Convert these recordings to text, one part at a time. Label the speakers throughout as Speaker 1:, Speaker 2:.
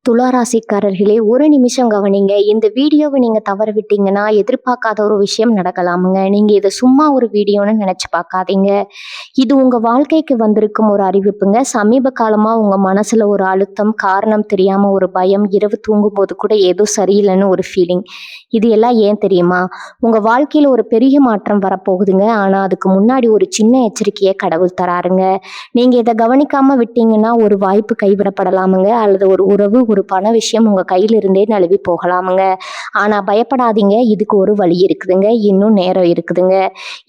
Speaker 1: துளாராசிக்காரர்களே, ஒரு நிமிஷம் கவனிங்க. இந்த வீடியோவை நீங்க தவற விட்டீங்கன்னா, எதிர்பார்க்காத ஒரு விஷயம் நடக்கலாமுங்க. நீங்க இத சும்மா ஒரு வீடியோன்னு நெனச்சு பார்க்காதீங்க. இது உங்க வாழ்க்கைக்கு வந்திருக்கும் ஒரு அறிவிப்புங்க. சமீப காலமா உங்க மனசுல ஒரு அழுத்தம், காரணம் தெரியாம ஒரு பயம், இரவு தூங்கும்போது கூட ஏதோ சரியில்லன்னு ஒரு ஃபீலிங். இது எல்லாம் ஏன் தெரியுமா? உங்க வாழ்க்கையில ஒரு பெரிய மாற்றம் வரப்போகுதுங்க. ஆனா, அதுக்கு முன்னாடி ஒரு சின்ன எச்சரிக்கைய கடவுள் தராருங்க. நீங்க இத கவனிக்காம விட்டீங்கன்னா, ஒரு வாய்ப்பு கைவிடப்படலாமுங்க. அல்லது ஒரு உறவு, ஒரு பண விஷயம் உங்க கையில இருந்தே நழுவி போகலாமுங்க. ஆனா பயப்படாதீங்க. இதுக்கு ஒரு வழி இருக்குதுங்க. இன்னும் நேரம் இருக்குதுங்க.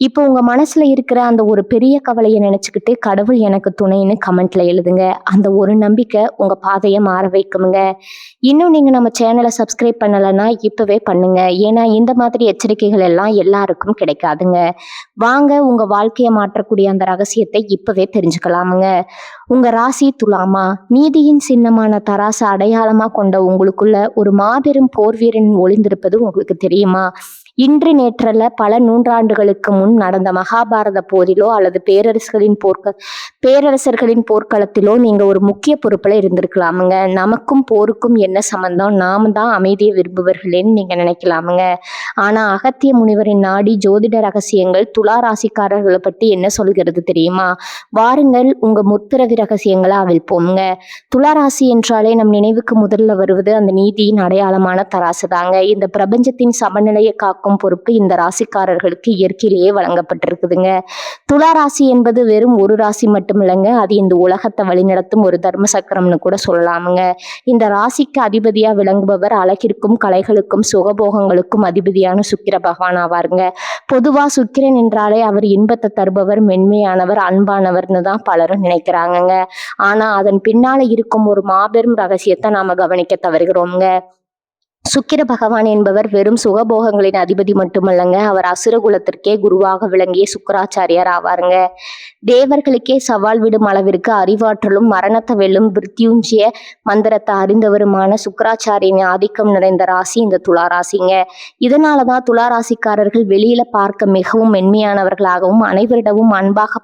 Speaker 1: இப்போ உங்க மனசுல இருக்கிற அந்த ஒரு பெரிய கவலைய நினைச்சுக்கிட்டு, கடவுள் எனக்கு துணைன்னு கமெண்ட்ல எழுதுங்க. அந்த ஒரு நம்பிக்கை உங்க பாதைய மாற வைக்குமுங்க. இன்னும் நீங்க நம்ம சேனல சப்ஸ்கிரைப் பண்ணலன்னா, இப்பவே பண்ணுங்க. ஏன்னா இந்த மாதிரி எச்சரிக்கைகள் எல்லாம் எல்லாருக்கும் கிடைக்காதுங்க. வாங்க உங்க வாழ்க்கைய மாற்றக்கூடிய அந்த ரகசியத்தை இப்பவே தெரிஞ்சுக்கலாமுங்க. உங்க ராசி துலாமா. நீதியின் சின்னமான தராசு அடையாளமா கொண்ட உங்களுக்குள்ள ஒரு மாபெரும் போர் வீரன் ஒளிந்திருப்பது உங்களுக்கு தெரியுமா? இன்று நேற்றல்ல, பல நூற்றாண்டுகளுக்கு முன் நடந்த மகாபாரத போரிலோ அல்லது பேரரசர்களின் போர்க்களத்திலோ நீங்க ஒரு முக்கிய பொறுப்புல இருந்திருக்கலாமுங்க. நமக்கும் போருக்கும் என்ன சம்பந்தம், நாம தான் அமைதியை விரும்புவர்களேன்னு நீங்க நினைக்கலாமுங்க. ஆனா அகத்திய முனிவரின் நாடி ஜோதிட ரகசியங்கள் துலா ராசிக்காரர்களை பற்றி என்ன சொல்கிறது தெரியுமா? வாருங்கள் உங்க முற்பிறவி ரகசியங்களை அவிழ்ப்போம்ங்க. துலா ராசி என்றாலே நம் நினைவுக்கு முதல்ல வருவது அந்த நீதியின் அடையாளமான தராசு தாங்க. இந்த பிரபஞ்சத்தின் சமநிலையை காக்கும் பொறுப்பு இந்த ராசிக்காரர்களுக்கு இயற்கையிலேயே வழங்கப்பட்டிருக்குதுங்க. துலா ராசி என்பது வெறும் ஒரு ராசி மட்டும் இல்லைங்க, அது இந்த உலகத்தை வழிநடத்தும் ஒரு தர்ம சக்கரம்னு கூட சொல்லலாமுங்க. இந்த ராசிக்கு அதிபதியா விளங்குபவர் அழகிற்கும் கலைகளுக்கும் சுகபோகங்களுக்கும் அதிபதியான சுக்கிர பகவான் ஆவாருங்க. பொதுவா சுக்கிரன் என்றாலே அவர் இன்பத்தை தருபவர், மென்மையானவர், அன்பானவர்னு தான் பலரும் நினைக்கிறாங்கங்க. ஆனா அதன் பின்னால இருக்கும் ஒரு மாபெரும் ரகசியத்தை நாம கவனிக்க தவறுகிறோம்ங்க. சுக்கிர பகவான் என்பவர் வெறும் சுகபோகங்களின் அதிபதி மட்டுமல்லங்க, அவர் அசுர குலத்திற்கே குருவாக விளங்கிய சுக்கராச்சாரியார் ஆவாருங்க. தேவர்களுக்கே சவால் விடும் அளவிற்கு அறிவாற்றலும் மரணத்தை வெல்லும் மிருத்யுஞ்சய மந்திரத்தை அறிந்தவருமான சுக்கராச்சாரியின் ஆதிக்கம் நிறைந்த ராசி இந்த துலா ராசிங்க. இதனாலதான் துலா ராசிக்காரர்கள் வெளியில பார்க்க மிகவும் மென்மையானவர்களாகவும் அனைவரிடமும் அன்பாக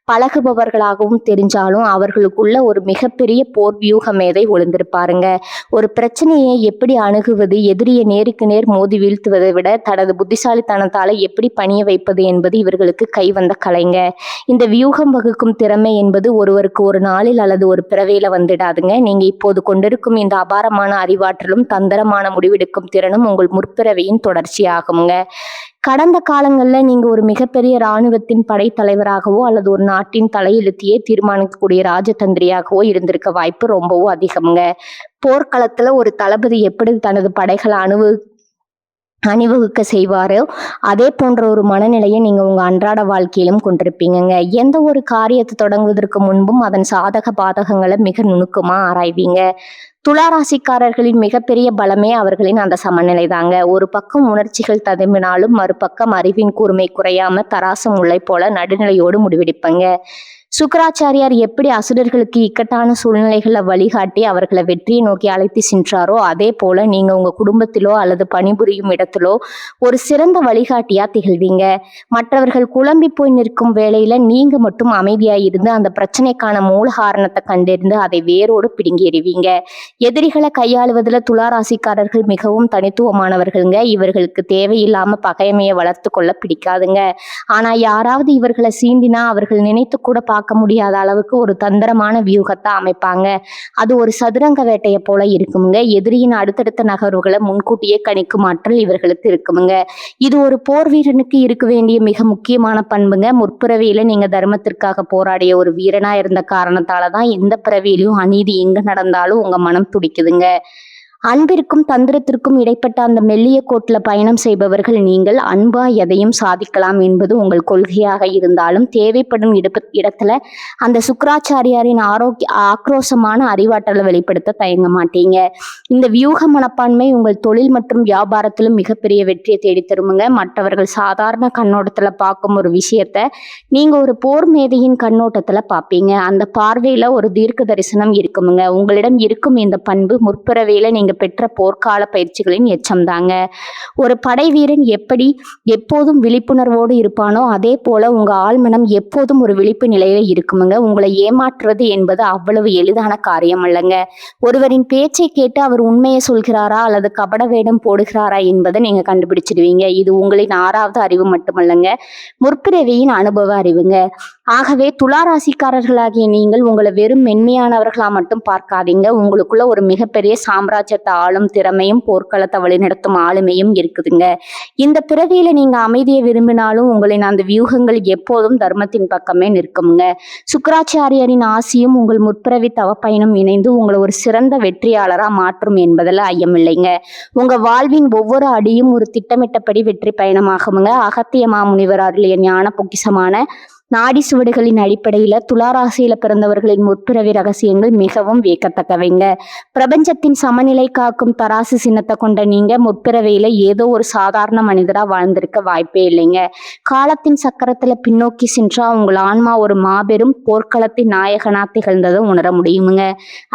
Speaker 1: பழகுபவர்களாகவும் தெரிஞ்சாலும் அவர்களுக்குள்ள ஒரு மிகப்பெரிய போர் வியூக மேதை ஒளிந்திருப்பாருங்க. ஒரு பிரச்சனையை எப்படி அணுகுவது, எதிரியை நேருக்கு நேர் மோதி வீழ்த்துவதை விட தனது புத்திசாலித்தனத்தால எப்படி பணிய வைப்பது என்பது இவர்களுக்கு கைவந்த கலைங்க. இந்த வியூகம் வகுக்கும் திறமை என்பது ஒருவருக்கு ஒரு நாளில் அல்லது ஒரு பிறவையில வந்துடாதுங்க. நீங்க இப்போது கொண்டிருக்கும் இந்த அபாரமான அறிவாற்றலும் தந்திரமான முடிவெடுக்கும் திறனும் உங்கள் முற்பிறவியின் தொடர்ச்சியாகுங்க. கடந்த காலங்கள்ல நீங்க ஒரு மிகப்பெரிய இராணுவத்தின் படைத்தலைவராகவோ அல்லது ஒரு நாட்டின் தலையெழுத்தையே தீர்மானிக்கக்கூடிய ராஜதந்திரியாகவோ இருந்திருக்க வாய்ப்பு ரொம்பவும் அதிகம்ங்க. போர்க்களத்துல ஒரு தளபதி எப்படி தனது படைகளை அணிவகுக்க செய்வாரோ அதே போன்ற ஒரு மனநிலையை நீங்க உங்க அன்றாட வாழ்க்கையிலும் கொண்டிருப்பீங்கங்க. எந்த ஒரு காரியத்தை தொடங்குவதற்கு முன்பும் அதன் சாதக பாதகங்களை மிக நுணுக்கமா ஆராய்வீங்க. துலா ராசிக்காரர்களின் மிகப்பெரிய பலமே அவர்களின் அந்த சமநிலை தாங்க. ஒரு பக்கம் உணர்ச்சிகள் ததும்பினாலும் மறுபக்கம் அறிவின் கூர்மை குறையாம தராசு முல்லை போல நடுநிலையோடு முடிவெடுப்பங்க. சுக்கராச்சாரியார் எப்படி அசுரர்களுக்கு இக்கட்டான சூழ்நிலைகளை வழிகாட்டி அவர்களை வெற்றியை நோக்கி அழைத்து சென்றாரோ அதே போல நீங்க உங்க குடும்பத்திலோ அல்லது பணிபுரியும் இடத்திலோ ஒரு சிறந்த வழிகாட்டியா திகழ்வீங்க. மற்றவர்கள் குழம்பி போய் நிற்கும் வேளையில நீங்க மட்டும் அமைதியா இருந்து அந்த பிரச்சனைக்கான மூல காரணத்தை கண்டறிந்து அதை வேரோடு பிடுங்கி எறிவீங்க. எதிரிகளை கையாளுவதில் துலா ராசிக்காரர்கள் மிகவும் தனித்துவமானவர்களுங்க. இவர்களுக்கு தேவையில்லாம பகைமையை வளர்த்து கொள்ள பிடிக்காதுங்க. ஆனா யாராவது இவர்களை சீண்டினா அவர்கள் நினைத்து கூட பார்க்க முடியாத அளவுக்கு ஒரு தந்திரமான வியூகத்தை அமைப்பாங்க. அது ஒரு சதுரங்க வேட்டையை போல இருக்குமுங்க. எதிரியின் அடுத்தடுத்த நகர்வுகளை முன்கூட்டியே கணிக்கும் ஆற்றல் இவர்களுக்கு இருக்குமுங்க. இது ஒரு போர் வீரனுக்கு இருக்க வேண்டிய மிக முக்கியமான பண்புங்க. முற்பிறவியில நீங்க தர்மத்திற்காக போராடிய ஒரு வீரனா இருந்த காரணத்தாலதான் இந்த பிறவியிலும் அநீதி எங்க நடந்தாலும் உங்க மனம் துடிக்குதுங்க. அன்பிற்கும் தந்திரத்திற்கும் இடைப்பட்ட அந்த மெல்லிய கோட்டில் பயணம் செய்பவர்கள் நீங்கள். அன்பா எதையும் சாதிக்கலாம் என்பது உங்கள் கொள்கையாக இருந்தாலும் தேவைப்படும் இடத்துல அந்த சுக்கராச்சாரியாரின் ஆக்ரோஷமான அறிவாற்றலை வெளிப்படுத்த தயங்க மாட்டீங்க. இந்த வியூக மனப்பான்மை உங்கள் தொழில் மற்றும் வியாபாரத்திலும் மிகப்பெரிய வெற்றியை தேடித்தருமுங்க. மற்றவர்கள் சாதாரண கண்ணோட்டத்துல பார்க்கும் ஒரு விஷயத்த நீங்க ஒரு போர் மேதையின் கண்ணோட்டத்துல பார்ப்பீங்க. அந்த பார்வையில ஒரு தீர்க்க தரிசனம் இருக்குமுங்க. உங்களிடம் இருக்கும் இந்த பண்பு முற்பிறவையில நீங்க பெற்ற போர்க்கால பயிற்சிகளின் எச்சம்தாங்க. ஒரு படை வீரன் எப்படி எப்போதும் விழிப்புணர்வோடு இருப்பானோ அதே போல உங்க ஆழ்மனம் எப்போதும் ஒரு விழிப்பு நிலையில இருக்குமுங்க. உங்களை ஏமாற்றுவது என்பது அவ்வளவு எளிதான காரியம் அல்லங்க. ஒருவரின் பேச்சை கேட்டு அவர் உண்மையை சொல்கிறாரா அல்லது கபட வேடம் போடுகிறாரா என்பதை நீங்க கண்டுபிடிச்சிடுவீங்க. இது உங்களின் 6வது அறிவு மட்டுமல்லங்க, முற்பிறவியின் அனுபவ அறிவுங்க. ஆகவே துளாராசிக்காரர்களாகிய நீங்கள் உங்களை வெறும் மென்மையானவர்களா மட்டும் பார்க்காதீங்க. உங்களுக்குள்ள ஒரு மிகப்பெரிய சாம்ராஜ்யத்தை ஆளும் திறமையும் போர்க்களத்தை வழிநடத்தும் ஆளுமையும் இருக்குதுங்க. இந்த பிறவியில நீங்க அமைதியை விரும்பினாலும் உங்களின் அந்த வியூகங்கள் எப்போதும் தர்மத்தின் பக்கமே நிற்குங்க. சுக்கராச்சாரியரின் ஆசியும் உங்கள் முற்பிறவி தவப்பயனும் இணைந்து உங்களை ஒரு சிறந்த வெற்றியாளரா மாற்றும் என்பதில் ஐயமில்லைங்க. உங்க வாழ்வின் ஒவ்வொரு அடியும் ஒரு திட்டமிட்டபடி வெற்றி பயணமாகுங்க. அகத்திய மாமுனிவர் அருளிய ஞான பொக்கிஷமான நாடி சுவடுகளின் அடிப்படையில துளாராசியில பிறந்தவர்களின் முற்பிறவி ரகசியங்கள் மிகவும் வியக்கத்தக்கவைங்க. பிரபஞ்சத்தின் சமநிலை காக்கும் தராசு சின்னத்தை கொண்ட நீங்க முற்பிறவையில ஏதோ ஒரு சாதாரண மனிதரா வாழ்ந்திருக்க வாய்ப்பே இல்லைங்க. காலத்தின் சக்கரத்துல பின்னோக்கி சென்றா உங்கள் ஆன்மா ஒரு மாபெரும் போர்க்களத்தின் நாயகனா திகழ்ந்ததை உணர முடியுமுங்க.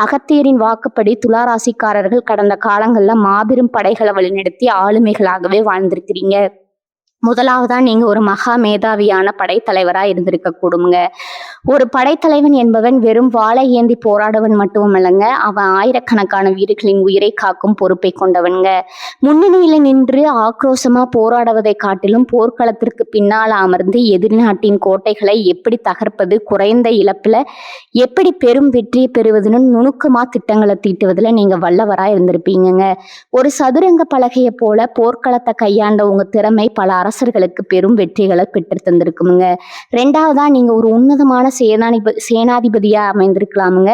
Speaker 1: அகத்தியரின் வாக்குப்படி துளாராசிக்காரர்கள் கடந்த காலங்கள்ல மாபெரும் படைகளை வழிநடத்தி ஆளுமைகளாகவே வாழ்ந்திருக்கிறீங்க. முதலாவதா நீங்க ஒரு மகா மேதாவியான படைத்தலைவரா இருந்திருக்க கூடுங்க. ஒரு படைத்தலைவன் என்பவன் வெறும் வாளை ஏந்தி போராடுவன் மட்டுமல்லங்க, அவன் ஆயிரக்கணக்கான வீரர்களின் உயிரை காக்கும் பொறுப்பை கொண்டவனுங்க. முன்னணியில நின்று ஆக்ரோஷமா போராடுவதை காட்டிலும் போர்க்களத்திற்கு பின்னால அமர்ந்து எதிர்நாட்டின் கோட்டைகளை எப்படி தகர்ப்பது, குறைந்த இழப்புல எப்படி பெரும் வெற்றியை பெறுவதுன்னு நுணுக்கமா திட்டங்களை தீட்டுவதில் நீங்க வல்லவரா இருந்திருப்பீங்கங்க. ஒரு சதுரங்க பலகையை போல போர்க்களத்தை கையாண்ட உங்க திறமை பல அரசர்களுக்கு பெரும் வெற்றிகளை பெற்று தந்திருக்குமுங்க. 2வதா நீங்க ஒரு உன்னதமான சேனாதிபதியா அமைந்திருக்கலாமுங்க.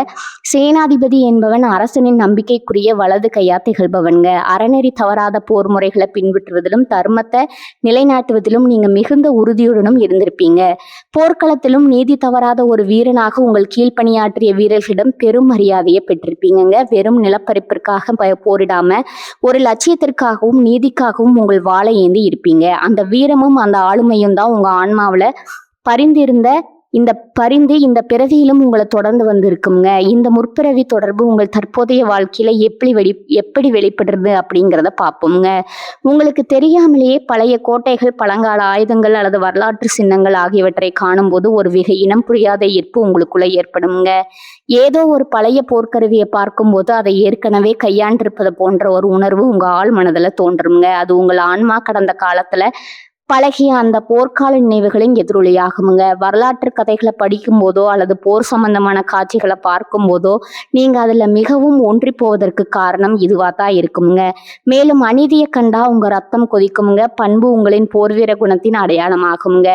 Speaker 1: சேனாதிபதி என்பவன் அரசனின் நம்பிக்கைக்குரிய வலது கையா திகழ்பவன்க. அறநெறி தவறாத போர் முறைகளை பின்பற்றுவதிலும் தர்மத்தை நிலைநாட்டுவதிலும் நீங்க மிகுந்த உறுதியுடனும் இருந்திருப்பீங்க. போர்க்களத்திலும் நீதி தவறாத ஒரு வீரனாக உங்கள் கீழ்ப்பணியாற்றிய வீரர்களிடம் பெரும் மரியாதையை பெற்றிருப்பீங்க. வெறும் நிலப்பரப்பிற்காக போரிடாம ஒரு லட்சியத்திற்காகவும் நீதிக்காகவும் உங்கள் வாளை ஏந்தி இருப்பீங்க. அந்த வீரமும் அந்த ஆளுமையும் தான் உங்க ஆன்மாவில் பரிந்து இந்த பிறவியிலும் உங்களை தொடர்ந்து வந்திருக்குங்க. இந்த முற்பிறவி தொடர்பு உங்கள் தற்போதைய வாழ்க்கையில எப்படி வெளிப்படுறது அப்படிங்கிறத பார்ப்போங்க. உங்களுக்கு தெரியாமலேயே பழைய கோட்டைகள், பழங்கால ஆயுதங்கள் அல்லது வரலாற்று சின்னங்கள் ஆகியவற்றை காணும் போது ஒரு இனம் புரியாத ஈர்ப்பு உங்களுக்குள்ள ஏற்படுங்க. ஏதோ ஒரு பழைய போர்க்கருவியை பார்க்கும்போது அதை ஏற்கனவே கையாண்டிருப்பது போன்ற ஒரு உணர்வு உங்க ஆள் மனதில் தோன்றுங்க. அது உங்கள் ஆன்மா கடந்த காலத்துல பழகிய அந்த போர்க்கால நினைவுகளின் எதிரொலியாகுமுங்க. வரலாற்று கதைகளை படிக்கும் போதோ அல்லது போர் சம்பந்தமான காட்சிகளை பார்க்கும் போதோ நீங்க அதுல மிகவும் ஒன்றி போவதற்கு காரணம் இதுவா தான் இருக்குமுங்க. மேலும் அநீதியை கண்டா உங்க ரத்தம் கொதிக்குமுங்க. பண்பு உங்களின் போர்வீர குணத்தின் அடையாளமாகுமுங்க.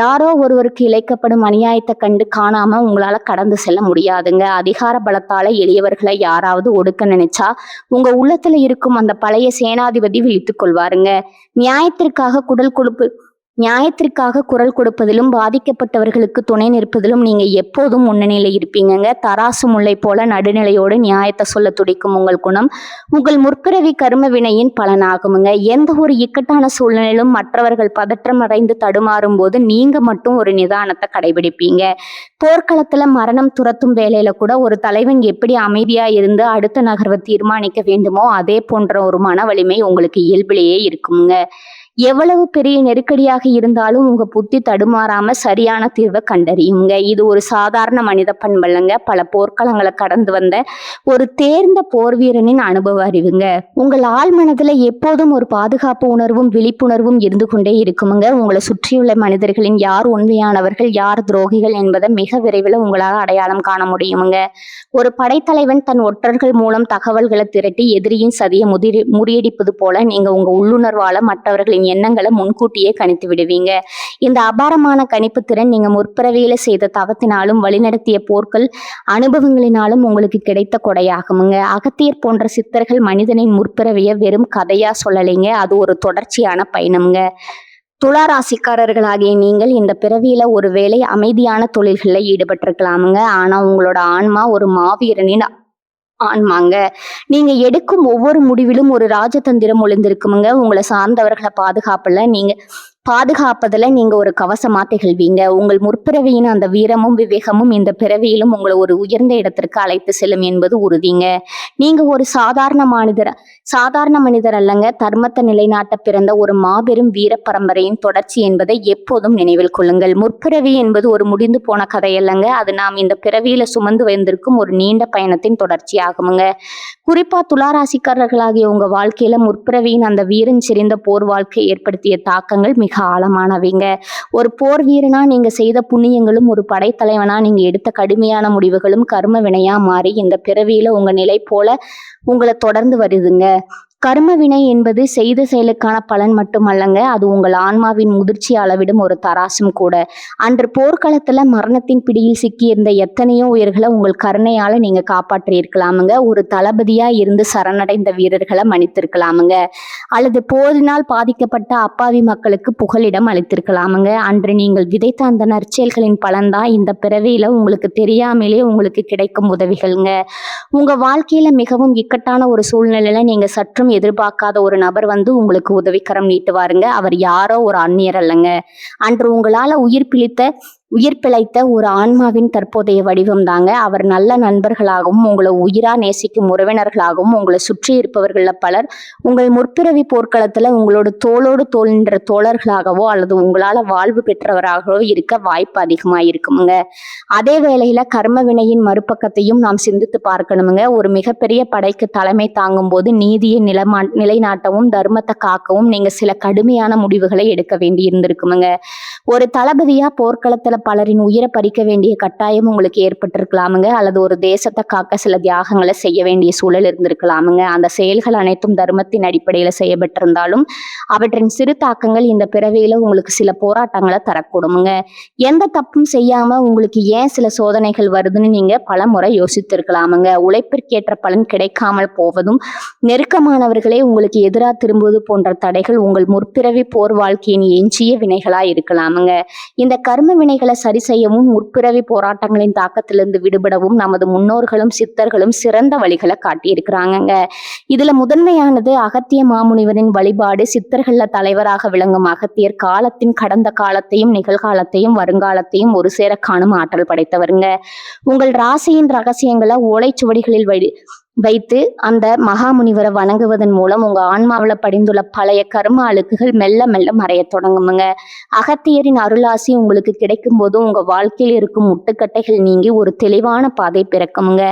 Speaker 1: யாரோ ஒருவருக்கு இழைக்கப்படும் அநியாயத்தை கண்டு காணாம உங்களால கடந்து செல்ல முடியாதுங்க. அதிகார பலத்தால எளியவர்களை யாராவது ஒடுக்க நினைச்சா உங்க உள்ளத்துல இருக்கும் அந்த பழைய சேனாதிபதி விழித்துக் கொள்வாருங்க. நியாயத்திற்காக குரல் கொடுப்பதிலும் பாதிக்கப்பட்டவர்களுக்கு துணை நிற்பதிலும் நீங்க எப்போதும் முன்னணியில இருப்பீங்க. தராசு முல்லை போல நடுநிலையோடு நியாயத்தை சொல்ல துடிக்கும் உங்கள் குணம் உங்கள் முற்பிறவி கர்ம வினையின் பலனாகுமுங்க. எந்த ஒரு இக்கட்டான சூழ்நிலையிலும் மற்றவர்கள் பதற்றம் அடைந்து தடுமாறும் போது நீங்க மட்டும் ஒரு நிதானத்தை கடைபிடிப்பீங்க. போர்க்களத்துல மரணம் துரத்தும் வேலையில கூட ஒரு தலைவன் எப்படி அமைதியா இருந்து அடுத்த நகர்வை தீர்மானிக்க வேண்டுமோ அதே போன்ற ஒரு மன வலிமை உங்களுக்கு இயல்பிலேயே இருக்குங்க. எவ்வளவு பெரிய நெருக்கடியாக இருந்தாலும் உங்க புத்தி தடுமாறாம சரியான தீர்வை கண்டறியுங்க. இது ஒரு சாதாரண மனித பண்பல்லங்க, பல போர்க்களங்களை கடந்து வந்த ஒரு தேர்ந்த போர் வீரனின் அனுபவ அறிவுங்க. உங்கள் ஆள் மனதுல எப்போதும் ஒரு பாதுகாப்பு உணர்வும் விழிப்புணர்வும் இருந்து கொண்டே இருக்குமுங்க. உங்களை சுற்றியுள்ள மனிதர்களின் யார் உண்மையானவர்கள் யார் துரோகிகள் என்பதை மிக விரைவில் உங்களால் அடையாளம் காண முடியுமுங்க. ஒரு படைத்தலைவன் தன் ஒற்றர்கள் மூலம் தகவல்களை திரட்டி எதிரியின் சதியை முறியடிப்பது போல நீங்க உங்க உள்ளுணர்வால மற்றவர்களின் எண்ணங்களை முன்கூட்டியே கணித்து விடுவீங்க. இந்த அபாரமான கணிப்பு திறன் நீங்க முற்பிறவியில செய்த தவத்தினாலும் வழிநடத்திய போர்கள் அனுபவங்களினாலும் உங்களுக்கு கிடைத்த கொடையாகுமுங்க. அகத்தியர் போன்ற சித்தர்கள் மனிதனின் முற்பிறவிய வெறும் கதையா சொல்லலைங்க, அது ஒரு தொடர்ச்சியான பயணம்ங்க. துளாராசிக்காரர்களாகிய நீங்கள் இந்த பிறவியில ஒருவேளை அமைதியான தொழில்களில் ஈடுபட்டிருக்கலாமுங்க. ஆனா உங்களோட ஆன்மா ஒரு மாவீரனின் ஆன்மாங்க. நீங்க எடுக்கும் ஒவ்வொரு முடிவிலும் ஒரு ராஜதந்திரம் ஒளிந்திருக்குமுங்க. உங்களை சார்ந்தவர்களை பாதுகாப்புல நீங்க பாதுகாப்பதுல நீங்க ஒரு கவசமா திகழ்வீங்க. உங்கள் முற்பிறவியின் அந்த வீரமும் விவேகமும் இந்த பிறவியிலும் உங்களை ஒரு உயர்ந்த இடத்திற்கு அழைத்து செல்லும் என்பது உறுதிங்க. நீங்க ஒரு சாதாரண மனிதர் அல்லங்க. தர்மத்தை நிலைநாட்ட பிறந்த ஒரு மாபெரும் வீர பரம்பரையின் தொடர்ச்சி என்பதை எப்போதும் நினைவில் கொள்ளுங்கள். முற்பிறவி என்பது ஒரு முடிந்து போன கதை அல்லங்க. அது நாம் இந்த பிறவியில சுமந்து வந்திருக்கும் ஒரு நீண்ட பயணத்தின் தொடர்ச்சி ஆகுமுங்க. குறிப்பா துளாராசிக்காரர்களாகிய உங்க வாழ்க்கையில முற்பிறவியின் அந்த வீரன் செறிந்த போர் வாழ்க்கை ஏற்படுத்திய தாக்கங்கள் மிக ஆழமானவைங்க. ஒரு போர் வீரனா நீங்க செய்த புண்ணியங்களும், ஒரு படைத்தலைவனா நீங்க எடுத்த கடுமையான முடிவுகளும் கர்ம வினையா மாறி இந்த பிறவியில உங்க நிலை போல உங்களை தொடர்ந்து வருதுங்க. கர்ம வினை என்பது செய்த செயலுக்கான பலன் மட்டுமல்லங்க, அது உங்கள் ஆன்மாவின் முதிர்ச்சி அளவிடும் ஒரு தராசும் கூட. அன்று போர்க்களத்துல மரணத்தின் பிடியில் சிக்கியிருந்த எத்தனையோ உயிர்களை உங்கள் கருணையால நீங்க காப்பாற்றி இருக்கலாமுங்க. ஒரு தளபதியா இருந்து சரணடைந்த வீரர்களை மன்னித்திருக்கலாமுங்க. அல்லது போரினால் பாதிக்கப்பட்ட அப்பாவி மக்களுக்கு புகலிடம் அளித்திருக்கலாமுங்க. அன்று நீங்கள் விதைத்த அந்த நற்செயல்களின் பலன்தான் இந்த பிறவியில உங்களுக்கு தெரியாமலே உங்களுக்கு கிடைக்கும் உதவிகள்ங்க. உங்க வாழ்க்கையில மிகவும் இக்கட்டான ஒரு சூழ்நிலையில நீங்க சற்றும் எதிர்பார்க்காத ஒரு நபர் வந்து உங்களுக்கு உதவிக்கரம் நீட்டுவாருங்க. அவர் யாரோ ஒரு அந்நியர் அல்லங்க. அன்று உங்களால உயிர் பிழைத்த ஒரு ஆன்மாவின் தற்போதைய வடிவம் தாங்க. அவர் நல்ல நண்பர்களாகவும் உங்களை உயிரா நேசிக்கும் உறவினர்களாகவும் உங்களை சுற்றி இருப்பவர்கள பலர் உங்கள் முற்பிறவி போர்க்களத்துல உங்களோட தோளோடு தோல் நின்ற தோழர்களாகவோ அல்லது உங்களால வாழ்வு பெற்றவராகவோ இருக்க வாய்ப்பு அதிகமாக இருக்குமுங்க. அதே வேளையில கர்ம வினையின் மறுபக்கத்தையும் நாம் சிந்தித்து பார்க்கணுமுங்க. ஒரு மிகப்பெரிய படைக்கு தலைமை தாங்கும் போது நீதியை நிலைநாட்டவும் தர்மத்தை காக்கவும் நீங்க சில கடுமையான முடிவுகளை எடுக்க வேண்டி இருந்திருக்குமுங்க. ஒரு தளபதியா போர்க்களத்துல பலரின் உயிரை பறிக்க வேண்டிய கட்டாயம் உங்களுக்கு ஏற்பட்டிருக்கலாமுங்க. அல்லது ஒரு தேசத்தை காக்க சில தியாகங்களை செய்ய வேண்டிய சூழல் இருந்திருக்கலாமுங்க. அந்த செயல்கள் அனைத்தும் தர்மத்தின் அடிப்படையில செய்யப்பட்டிருந்தாலும் அவற்றின் சிறு தாக்கங்கள் இந்த பிறவியில உங்களுக்கு சில போராட்டங்களை தரக்கூடுமுங்க. எந்த தப்பும் செய்யாம உங்களுக்கு ஏன் சில சோதனைகள் வருதுன்னு நீங்க பல முறை யோசித்திருக்கலாமுங்க. உழைப்பிற்கேற்ற பலன் கிடைக்காமல் போவதும், நெருக்கமானவர்களே உங்களுக்கு எதிராக திரும்புவது போன்ற தடைகள் உங்கள் முற்பிறவி போர் வாழ்க்கையின் எஞ்சிய வினைகளா இருக்கலாமுங்க. இந்த கர்ம வினைகளை சரி செய்யவும் முற்பிறவி போராட்டங்களின் தாக்கத்திலிருந்து விடுபடவும் நமது முன்னோர்களும் சித்தர்களும் சிறந்த வழிகளை காட்டியிருக்கிறாங்க. இதுல முதன்மையானது அகத்திய மாமுனிவரின் வழிபாடு. சித்தர்கள தலைவராக விளங்கும் அகத்தியர் காலத்தின் கடந்த காலத்தையும் நிகழ்காலத்தையும் வருங்காலத்தையும் ஒரு சேர காணும் ஆற்றல் படைத்தவருங்க. உங்கள் ராசியின் ரகசியங்களை ஓலைச்சுவடிகளில் வைத்து அந்த மகாமுனிவரை வணங்குவதன் மூலம் உங்க ஆன்மாவில படிந்துள்ள பழைய கர்ம அழுக்குகள் மெல்ல மெல்ல மறைய தொடங்குமுங்க. அகத்தியரின் அருளாசி உங்களுக்கு கிடைக்கும் போது உங்க வாழ்க்கையில் இருக்கும் முட்டுக்கட்டைகள் நீங்கி ஒரு தெளிவான பாதை பிறக்குமுங்க.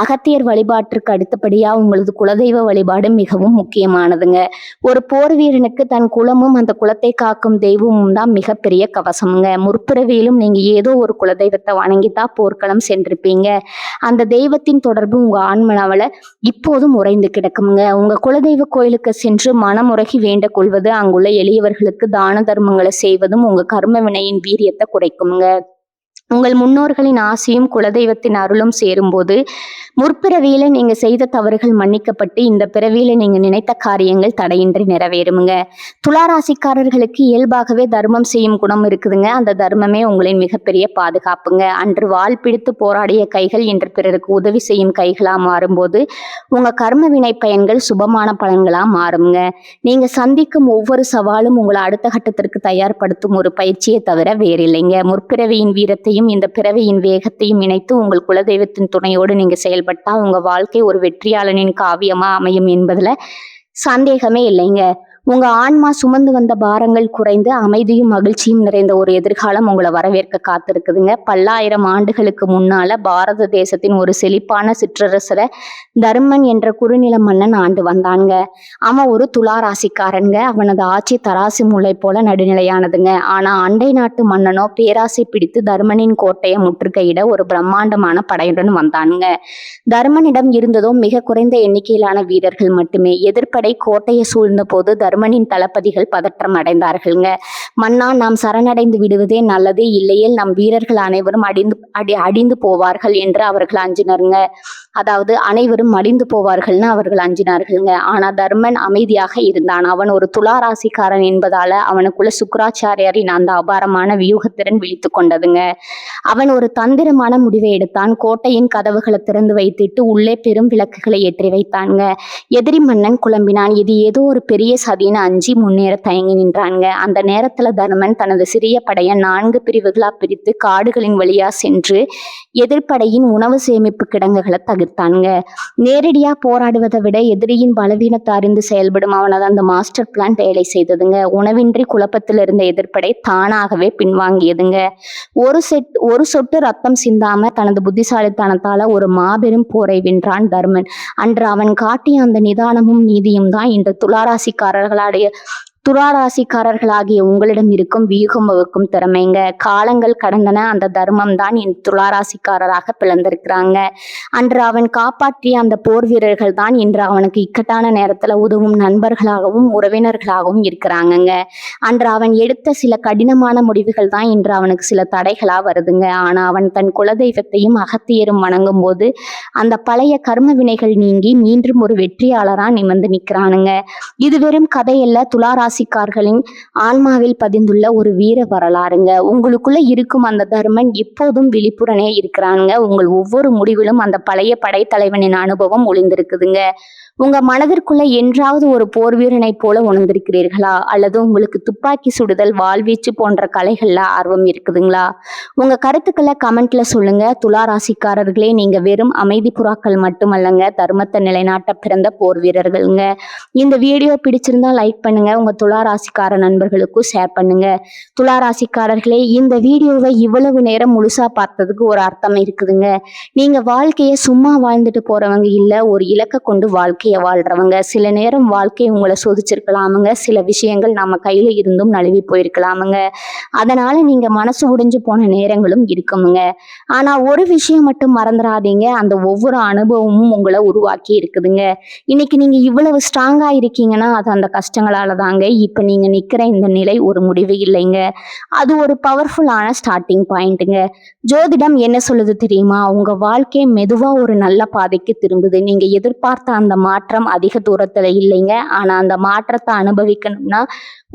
Speaker 1: அகத்தியர் வழிபாட்டிற்கு அடுத்தபடியா உங்களது குலதெய்வ வழிபாடு மிகவும் முக்கியமானதுங்க. ஒரு போர் வீரனுக்கு தன் குலமும் அந்த குலத்தை காக்கும் தெய்வமும் தான் மிகப்பெரிய கவசமுங்க. முற்பிறவியிலும் நீங்க ஏதோ ஒரு குலதெய்வத்தை வணங்கித்தான் போர்க்களம் சென்றிருப்பீங்க. அந்த தெய்வத்தின் தொடர்பு உங்க ஆன்மனாவல இப்போதும் உறைந்து கிடக்குங்க. உங்க குலதெய்வ கோயிலுக்கு சென்று மனமுருகி வேண்ட கொள்வது, அங்குள்ள எளியவர்களுக்கு தான தர்மங்களை செய்வதும் உங்க கர்ம வினையின் வீரியத்தை குறைக்குங்க. உங்கள் முன்னோர்களின் ஆசையும் குலதெய்வத்தின் அருளும் சேரும்போது முற்பிறவியில நீங்க செய்த தவறுகள் மன்னிக்கப்பட்டு இந்த பிறவியில நீங்க நினைத்த காரியங்கள் தடையின்றி நிறைவேறுமுங்க. துளாராசிக்காரர்களுக்கு இயல்பாகவே தர்மம் செய்யும் குணம் இருக்குதுங்க. அந்த தர்மமே உங்களின் மிகப்பெரிய பாதுகாப்புங்க. அன்று வாள் பிடித்து போராடிய கைகள் இன்று பிறருக்கு உதவி செய்யும் கைகளா மாறும்போது உங்க கர்ம வினை பயன்கள் சுபமான பலன்களா மாறுங்க. நீங்க சந்திக்கும் ஒவ்வொரு சவாலும் உங்களை அடுத்த கட்டத்திற்கு தயார்படுத்தும் ஒரு பயிற்சியை தவிர வேறில்லைங்க. முற்பிறவியின் வீரத்தையும் இந்த பிறவியின் வேகத்தையும் இணைத்து உங்கள் குலதெய்வத்தின் துணையோடு நீங்க செயல்பட்டா உங்க வாழ்க்கை ஒரு வெற்றியாளனின் காவியமா அமையும் என்பதுல சந்தேகமே இல்லைங்க. உங்க ஆன்மா சுமந்து வந்த பாரங்கள் குறைந்து அமைதியும் மகிழ்ச்சியும் நிறைந்த ஒரு எதிர்காலம் உங்களை வரவேற்க காத்திருக்குதுங்க. பல்லாயிரம் ஆண்டுகளுக்கு முன்னால பாரத தேசத்தின் ஒரு செழிப்பான சிற்றரசரை தர்மன் என்ற குறுநில மன்னன் ஆண்டு வந்தாங்க. அவன் ஒரு துளாராசிக்காரங்க. அவனது ஆட்சி தராசு முல்லை போல நடுநிலையானதுங்க. ஆனா அண்டை நாட்டு மன்னனோ பேராசை பிடித்து தர்மனின் கோட்டையை முற்றுகையிட ஒரு பிரம்மாண்டமான படையுடன் வந்தானுங்க. தர்மனிடம் இருந்ததோ மிக குறைந்த எண்ணிக்கையிலான வீரர்கள் மட்டுமே. எதிர்ப்படை கோட்டையை சூழ்ந்த போது தர்மனின் தளபதிகள் பதற்றம் அடைந்தார்கள்ங்க. மன்னா, நாம் சரணடைந்து விடுவதே நல்லது, இல்லையேல் நம் வீரர்கள் அனைவரும் அடிந்து போவார்கள் என்று அவர்கள் அஞ்சினருங்க. அதாவது அனைவரும் மடிந்து போவார்கள்னு அவர்கள் அஞ்சினார்கள்ங்க. ஆனா தர்மன் அமைதியாக இருந்தான். அவன் ஒரு துளாராசிக்காரன் என்பதால அவனுக்குள்ள சுக்கராச்சாரியாரின் அந்த அபாரமான வியூகத்திறன் விழித்து கொண்டதுங்க. அவன் ஒரு தந்திரமான முடிவை எடுத்தான். கோட்டையின் கதவுகளை திறந்து வைத்துட்டு உள்ளே பெரும் விளக்குகளை ஏற்றி வைத்தாங்க. எதிரி மன்னன் குழம்பினான். இது ஏதோ ஒரு பெரிய சதி
Speaker 2: அப்படின்னு அஞ்சி முன்னேற தயங்கி நின்றாங்க. அந்த நேரத்துல தருமன் தனது சிறிய படையை 4 பிரிவுகளா பிரித்து காடுகளின் வழியா சென்று எதிர்ப்படையின் உணவு சேமிப்பு கிடங்குகளை தகர்த்தானுங்க. நேரடியா போராடுவதை விட எதிரியின் பலவீனத்தை அறிந்து செயல்படும் அவனது அந்த மாஸ்டர் பிளான் வேலை செய்ததுங்க. உணவின்றி குழப்பத்தில் இருந்த எதிர்ப்படை தானாகவே பின்வாங்கியதுங்க. ஒரு சொட்டு ரத்தம் சிந்தாம தனது புத்திசாலித்தனத்தால ஒரு மாபெரும் போரை வென்றான் தருமன். அன்று அவன் காட்டிய அந்த நிதானமும் நீதியும் தான் இன்று துளாராசிக்காரர்களாகிய உங்களிடம் இருக்கும் வியூகம் வகுக்கும் திறமைங்க. காலங்கள் கடந்தன, அந்த தர்மம் தான் என் துளாராசிக்காரராக பிளந்திருக்கிறாங்க. அன்று அவன் காப்பாற்றிய அந்த போர் வீரர்கள் தான் இன்று அவனுக்கு இக்கட்டான நேரத்துல உதவும் நண்பர்களாகவும் உறவினர்களாகவும் இருக்கிறாங்கங்க. அன்று அவன் எடுத்த சில கடினமான முடிவுகள் தான் இன்று அவனுக்கு சில தடைகளா வருதுங்க. ஆனா அவன் தன் குலதெய்வத்தையும் அகத்தியரும் வணங்கும் போது அந்த பழைய கர்ம வினைகள் நீங்கி மீண்டும் ஒரு வெற்றியாளரா நிமிர்ந்து நிற்கிறானுங்க. இது வெறும் கதையல்ல, துளாராசிக்காரர்களின் ஆன்மாவில் பதிந்துள்ள ஒரு வீர வரலாறுங்க. உங்களுக்குள்ள இருக்கும் அந்த தர்மன் எப்போதும் விழிப்புடனே இருக்கிறானுங்க. உங்கள் ஒவ்வொரு முடிவிலும் அந்த பழைய படைத்தலைவனின் அனுபவம் ஒளிந்திருக்குதுங்க. உங்க மனதிற்குள்ள என்றாவது ஒரு போர் வீரனை போல உணர்ந்திருக்கிறீர்களா? அல்லது உங்களுக்கு துப்பாக்கி சுடுதல், வாழ்வீச்சு போன்ற கலைகள்ல ஆர்வம் இருக்குதுங்களா? உங்க கருத்துக்களை கமெண்ட்ல சொல்லுங்க. துளாராசிக்காரர்களே, நீங்க வெறும் அமைதி புறாக்கள் மட்டுமல்லங்க, தர்மத்தை நிலைநாட்ட பிறந்த போர் வீரர்கள்ங்க. இந்த வீடியோ பிடிச்சிருந்தா லைக் பண்ணுங்க. உங்க துளாராசிக்கார நண்பர்களுக்கும் ஷேர் பண்ணுங்க. துளாராசிக்காரர்களே, இந்த வீடியோவை இவ்வளவு நேரம் முழுசா பார்த்ததுக்கு ஒரு அர்த்தம் இருக்குதுங்க. நீங்க வாழ்க்கையை சும்மா வாழ்ந்துட்டு போறவங்க இல்ல, ஒரு இலக்கை கொண்டு வாழ்க்கையை வாழ்றவங்க. சில நேரம் வாழ்க்கை உங்களை சோதிச்சிருக்கலாமுங்க. சில விஷயங்கள் நம்ம கையில இருந்தும் நழுவி போயிருக்கலாமுங்க. அதனால நீங்க மனசு உடைஞ்சு போன நேரங்களும் இருக்குமுங்க. ஆனா ஒரு விஷயம் மட்டும் மறந்துடாதீங்க, அந்த ஒவ்வொரு அனுபவமும் உங்களை உருவாக்கி இருக்குதுங்க. இன்னைக்கு நீங்க இவ்வளவு ஸ்ட்ராங்கா இருக்கீங்கன்னா அது அந்த கஷ்டங்களால தாங்க. இப்ப நீங்க நிக்கிற இந்த நிலை ஒரு முடிவு இல்லைங்க, அது ஒரு பவர்ஃபுல்லான ஸ்டார்டிங் பாயிண்ட்டுங்க. ஜோதிடம் என்ன சொல்லுது தெரியுமா? உங்க வாழ்க்கை மெதுவா ஒரு நல்ல பாதைக்கு திரும்புது. நீங்க எதிர்பார்த்த அந்த மாற்றம் அதிக தூரத்துல இல்லைங்க. ஆனா அந்த மாற்றத்தை அனுபவிக்கணும்னா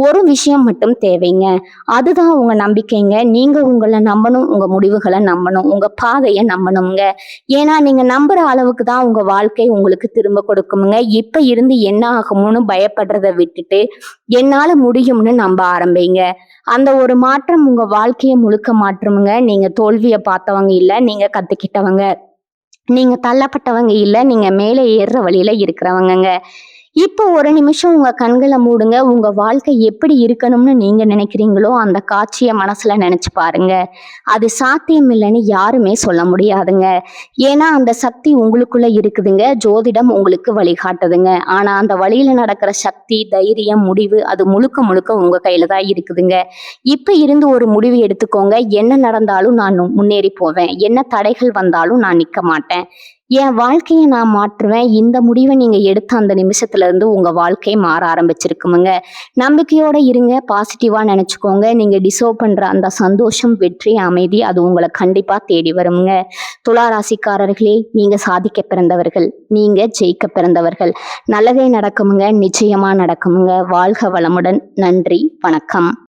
Speaker 2: ஒரு விஷயம் மட்டும் தேவைங்க, அதுதான் உங்க நம்பிக்கைங்க. நீங்க உங்களை நம்பணும், உங்க முடிவுகளை நம்பணும், உங்க பாதையை நம்பணுங்க. ஏன்னா நீங்க நம்புற அளவுக்கு தான் உங்க வாழ்க்கை உங்களுக்கு திரும்ப கொடுக்குமுங்க. இப்ப இருந்து என்ன ஆகும்னு பயப்படுறத விட்டுட்டு என்னால முடியும்னு நம்ப ஆரம்பிங்க. அந்த ஒரு மாற்றம் உங்க வாழ்க்கையை முழுக்க மாற்றுமுங்க. நீங்க தோல்வியை பார்த்தவங்க இல்ல, நீங்க கத்துக்கிட்டவங்க. நீங்க தள்ளப்பட்டவங்க இல்ல, நீங்க மேலே ஏறுற வழியில இருக்கிறவங்கங்க. இப்போ ஒரு நிமிஷம் உங்க கண்களை மூடுங்க. உங்க வாழ்க்கை எப்படி இருக்கணும்னு நீங்க நினைக்கிறீங்களோ அந்த காட்சியை மனசுல நினைச்சு பாருங்க. அது சாத்தியம் இல்லைன்னு யாருமே சொல்ல முடியாதுங்க. ஏன்னா அந்த சக்தி உங்களுக்குள்ள இருக்குதுங்க. ஜோதிடம் உங்களுக்கு வழிகாட்டுதுங்க. ஆனா அந்த வழியில நடக்கிற சக்தி, தைரியம், முடிவு அது முழுக்க முழுக்க உங்க கையில தான் இருக்குதுங்க. இப்ப இருந்து ஒரு முடிவு எடுத்துக்கோங்க. என்ன நடந்தாலும் நான் முன்னேறி போவேன், என்ன தடைகள் வந்தாலும் நான் நிக்க மாட்டேன், என் வாழ்க்கையை நான் மாற்றுவேன். இந்த முடிவை நீங்க எடுத்த அந்த நிமிஷத்துல இருந்து உங்க வாழ்க்கை மாற ஆரம்பிச்சிருக்குமுங்க. நம்பிக்கையோட இருங்க, பாசிட்டிவா நினைச்சுக்கோங்க. நீங்க டிசர்வ் பண்ற அந்த சந்தோஷம், வெற்றி, அமைதி அது உங்களை கண்டிப்பா தேடி வருங்க. துளாராசிக்காரர்களே, நீங்க சாதிக்க பிறந்தவர்கள், நீங்க ஜெயிக்க பிறந்தவர்கள். நல்லதே நடக்குமுங்க, நிச்சயமா நடக்குமுங்க. வாழ்க வளமுடன். நன்றி, வணக்கம்.